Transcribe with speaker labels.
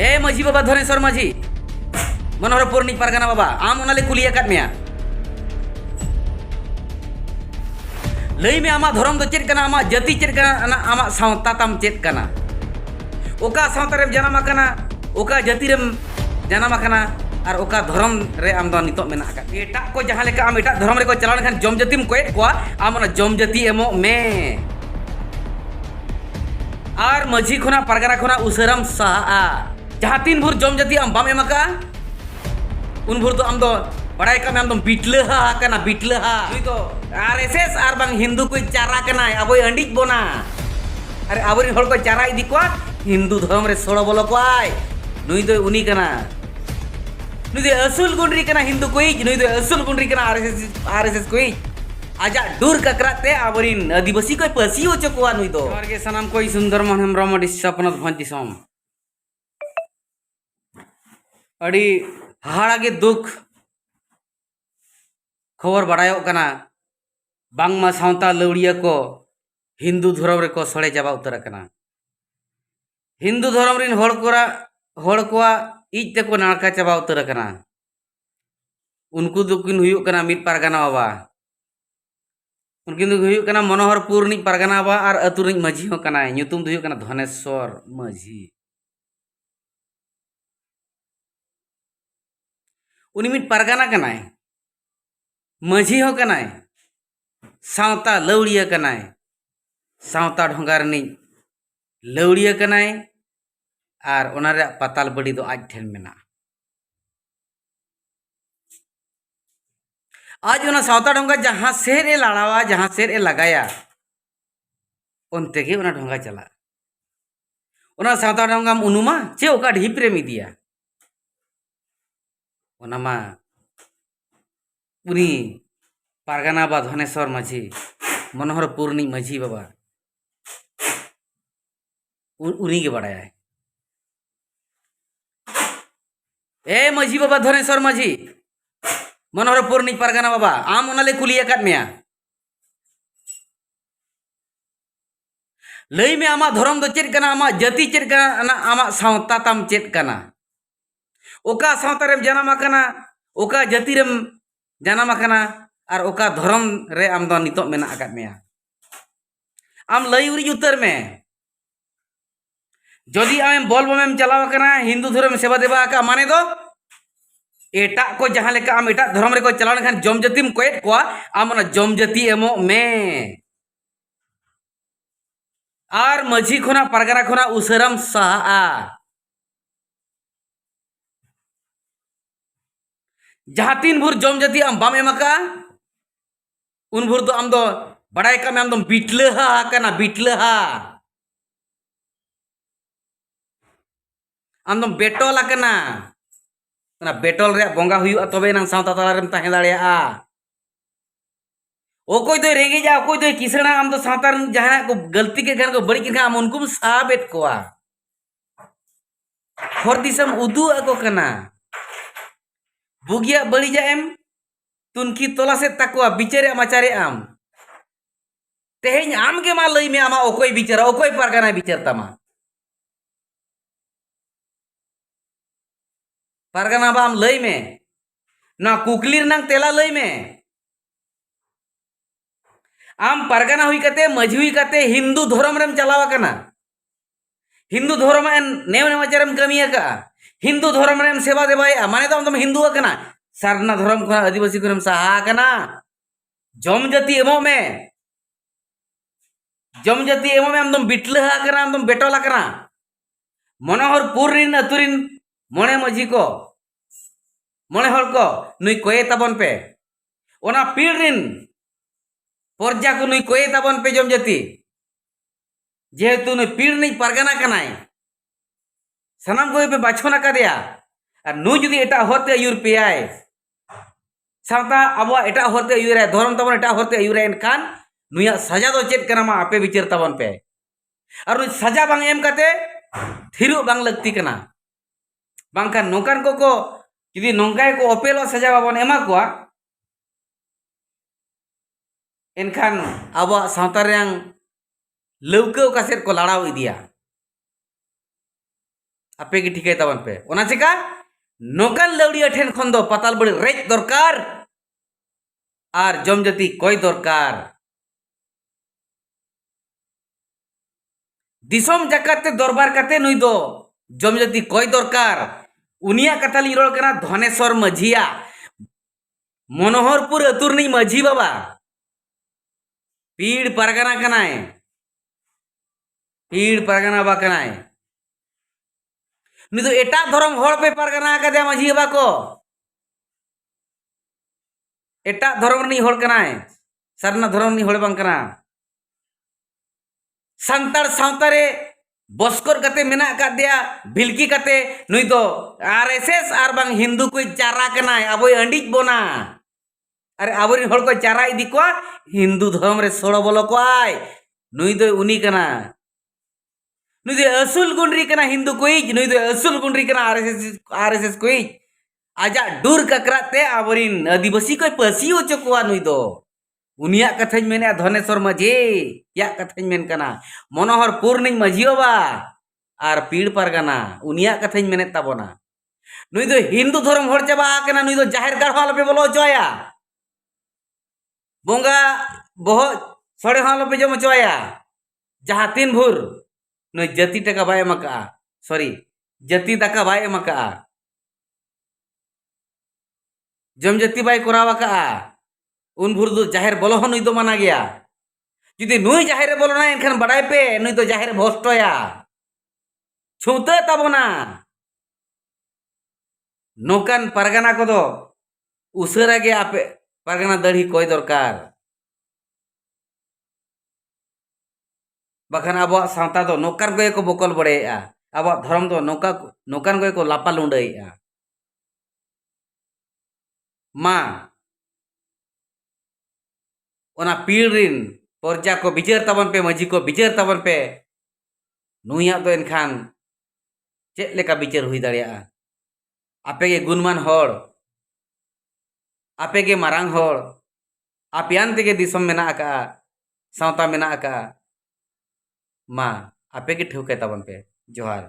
Speaker 1: ए माझी बाबा धनेश्वर माझी मनोहरपुर निज पारगाना बाबा आम ओनाले कुली आकाद मेया लई में आमा धर्म दो चेद कना आमा जाति चेद कना आमा सावता ताम चेद कना ओका सावता रेम जनाम आकना ओका जाति रेम जनाम आकना और ओका धर्म रे आम दो नितो मेना आकाद एटा को जहां लेका आम एटा धर्म रे को चलाव लेखान जम जातिम कोएद कोआ आम ओना जम जाति एमो मे और माझी खुना पारगाना खुना उसरम साहा जहाँ तीन भूर जम जाति आम बाम एमाका उन भूर तो आम दो बड़ाई का आम दो बिटलहा कना बिटलहा नुई तो आरएसएस आर बांग हिंदू को चारा कना अबोय अंडिज बोना अरे अबोरी हड़ को चारा इदी को हिंदू धर्म रे सोड़ो बोलो कोय नुई तो उनी कना नुई तो असुल गुंडरी कना हिंदू कोई नुई तो असुल गुंडरी कना आरएसएस कोई आजा दूर ककराते आबोरिन आदिवासी कोई पसी हो चकुआ नुई तो और के सनाम कोई सुंदर मन हेमरम डिस्पनत भंतिसम अड़ी हाड़ा के दुख खबर बड़ायो कना बांगमा सावता लौड़िया को हिंदू धर्म रे को सड़े जाबा उतर कना हिंदू धर्म रिन हड़ कोआ इज ते को नाड़का चाबा उतर कना उनको दुकिन हुयुक कना मिद पारगाना बाबा उनकिन हुयुक कना मनोहरपुर निज पारगाना बाबा और अतुर निज माझी हो कना ᱧᱩᱛᱩᱢ ᱫᱚ ᱦᱩᱭᱩᱜ ᱠᱟᱱᱟ धनेश्वर माझी उनी मिट पारगाना कनाय माझी हो कनाय सावता लौड़िया कनाय सावता ढोंगार निज लौड़िया कनाय और ओना रे पाताल बड़ी दो आज ठेन मेना आज ओना सावता ढोंगा जहां सेर ए लाड़ावा जहां सेर ए लगाया उनते के ओना ढोंगा चला ओना सावता ढोंगा उनुमा चे ओका ढीप रे मिदिया ओनामा उनी पारगाना बा धनेश्वर माझी मनोहरपुर निज माझी बाबा उनी के बड़ाया है ए माझी बाबा धनेश्वर माझी मनोहरपुर निज पारगाना बाबा आम ओनाले कुली आकाद मेया लई में आमा धर्म दो चेद कना आमा जाति चेद कना आमा सावता ताम चेद कना ओका सावता रेम जनाम आकना ओका जाति रेम जनाम आकना और ओका धर्म रे आम दो नितो मेना आकाद मेया आम लई उरी उतर में जदि आम बोल बमेम चलाव कना हिंदू धर्म सेवा देवा का माने दो एटा को जहां लेका आम एटा धर्म रे को चलाव लेखान जम जातिम कोएद कोआ आम ओना जम जाति एमो मे और माझी खुना पारगाना खुना उसरम साहा जहाँ तीन भूर जम जाति आम बाम एमाका उन भूर तो आम दो बड़ाई का आम दो बिटलहा कना बिटलहा आम दो बेटोल कना ना बेटोल रे बोंगा हुयुआ तबे नang सावता तला रेम ताहे दाड़ेया ओकोय दो रेंगे जा ओकोय दो किसना आम दो सावता जहां को गलती के खान को बड़ी के आम उनको साबेत कोआ हर दिसम उदू आको कना बुगिया बड़ी जाएम तुनकी तोला से तकवा बिचारे माचारे आम तेहेñ आम के मा लई में आमा ओकोय बिचारा ओकोय पारगाना बिचार तमा पारगाना बाम लई में ना कुकलीर नंग तेला लई में आम पारगाना हुई कते माझी हुई कते हिंदू धर्म रेम चलावा कना हिंदू धर्म नेव नेवाचारम कमिया का हिंदू धर्म रेम सेवा देवाया माने तो तुम हिंदू कना सारना धर्म को आदिवासी को सहा कना जम जाति एमो में जम जाति एमो में आम तुम बिटलहा कना आम तुम बेटोला कना मनोहरपुर रिन अतुरिन मोणे माझी को मोणे हड़ को नुई कोये ताबन पे ओना पीड़ रिन पर्जा को नुई कोये ताबन पे जम जाति जेहेतु नुई पीड़ निज पारगाना कनाय सनाम को पे बाछोना का दिया और नु जुदी एटा होते अयुर पेयाय सावता अब एटा होते अयुर है धर्म तबन एटा होते अयुर है एनखान नुया सजा दो चेद कना मा आपे विचार तबन पे और नुई सजा बांग एम कते थिरु बांग लगती कना बांगखान नोकान को जुदी नोंकाय को अपेलो सजा बाबन एमा कोआ एनखान अब सावता रेंग लौका कासेर को लड़ाव इदिया आपे की ठिकाय ताबन पे ओना चिका नोकान लौड़िया ठेन खन दो पाताल बड़ी रेज दरकार आर जम जाति कोई दरकार दिसम जाकाते दरबार काते नुई दो जम जाति कोई दरकार उनिया कथा ली रोल कना धनेश्वर मझिया मनोहरपुर अतुर नहीं मझी बाबा पीड़ परगना कनाए पीड़ परगना बा कनाए नुई दो एटा धर्म होड़ पे परगना कदे मझी बाबा को एटा धर्म नहीं होड़ कनाए सरना धर्म नहीं होड़ बांग कना संतार सावतारे बस्कर कते मेना का दिया भिलकी कते नुई दो आरएसएस आर बांग हिंदू को चारा कनाय अब अंडिज बोना अरे आबोरी होड़ को चारा इदी को हिंदू धर्म रे सोड़ो बोलो को आय नुई दो उनी कना नुई दो असुल गुंडरी कना हिंदू कोई नुई दो असुल गुंडरी कना आरएसएस कोई आजा दूर ककराते आबोरिन आदिवासी को पसी हो चुकवा नुई दो उनिया कथाñ मेने धनेश्वर माझी या कथाñ मेन कना मनोहरपुर नहीं माझियो बा आर पीड़ परगना उनिया कथाñ मेने ताबोना नुई दो हिंदू धर्म होड़ चाबा कना नुई दो जाहिर गाड़ हाल पे बोलो चोया बोंगा बोहो सड़े हाल पे जम चोया जहां तीन भूर नुई जति टका बाय मका सॉरी जति दाका बाय मका जम जति बाय कोरावा का उन भूर दो जाहिर बोलो हो नुई दो माना गया जुदी नुई जाहिर बोलो ना इनखान बड़ाई पे नुई दो जाहिर भोस्टोया छूते ताबोना नोकान परगना को दो उसरा गे आपे परगना दड़ी कोई दरकार बखान अब सावता दो नोकान को बकल बड़ेया अब धर्म दो नोकान को लापा लुंडईया मा ओना पीड़ रिन पर्जा को बिचार ताबन पे मझी को बिचार ताबन पे नुइया तो इनखान चेक लेका बिचार हुई दाड़िया आपे के गुणमान होड़ आपे के मारांग होड़ आपियान तेगे दिसम मेना आका सावता मेना आका मा आपे के ठेवके ताबन पे जोहार।